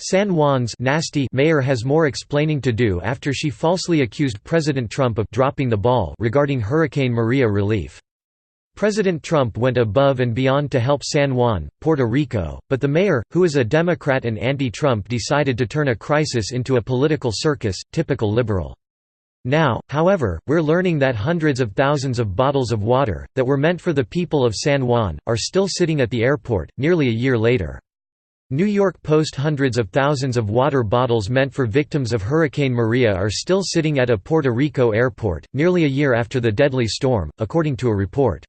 San Juan's nasty mayor has more explaining to do after she falsely accused President Trump of dropping the ball regarding Hurricane Maria relief. President Trump went above and beyond to help San Juan, Puerto Rico, but the mayor, who is a Democrat and anti-Trump, decided to turn a crisis into a political circus, typical liberal. Now, however, we're learning that hundreds of thousands of bottles of water, that were meant for the people of San Juan, are still sitting at the airport, nearly a year later. New York Post: hundreds of thousands of water bottles meant for victims of Hurricane Maria are still sitting at a Puerto Rico airport, nearly a year after the deadly storm, according to a report.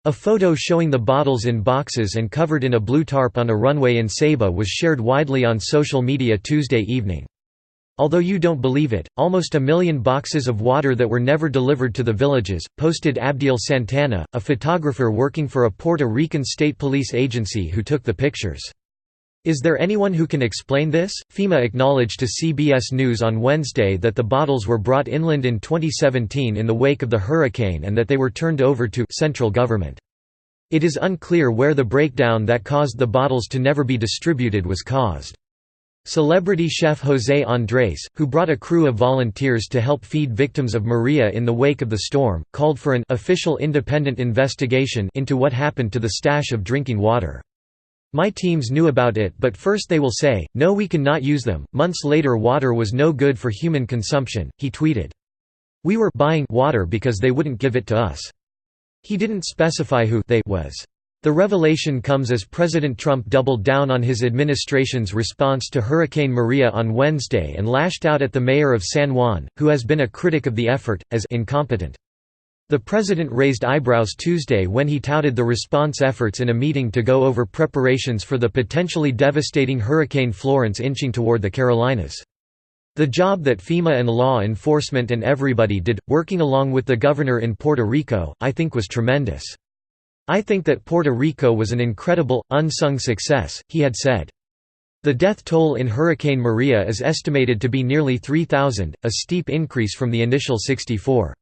A photo showing the bottles in boxes and covered in a blue tarp on a runway in Ceiba was shared widely on social media Tuesday evening. Although you don't believe it, almost 1 million boxes of water that were never delivered to the villages, posted Abdiel Santana, a photographer working for a Puerto Rican state police agency who took the pictures. Is there anyone who can explain this? FEMA acknowledged to CBS News on Wednesday that the bottles were brought inland in 2017 in the wake of the hurricane and that they were turned over to central government. It is unclear where the breakdown that caused the bottles to never be distributed was caused. Celebrity chef José Andrés, who brought a crew of volunteers to help feed victims of Maria in the wake of the storm, called for an official independent investigation into what happened to the stash of drinking water. My teams knew about it, but first they will say, no, we can not use them. Months later, water was no good for human consumption, he tweeted. We were buying water because they wouldn't give it to us. He didn't specify who they was. The revelation comes as President Trump doubled down on his administration's response to Hurricane Maria on Wednesday and lashed out at the mayor of San Juan, who has been a critic of the effort, as incompetent. The president raised eyebrows Tuesday when he touted the response efforts in a meeting to go over preparations for the potentially devastating Hurricane Florence inching toward the Carolinas. The job that FEMA and law enforcement and everybody did, working along with the governor in Puerto Rico, I think was tremendous. I think that Puerto Rico was an incredible, unsung success, he had said. The death toll in Hurricane Maria is estimated to be nearly 3,000, a steep increase from the initial 64.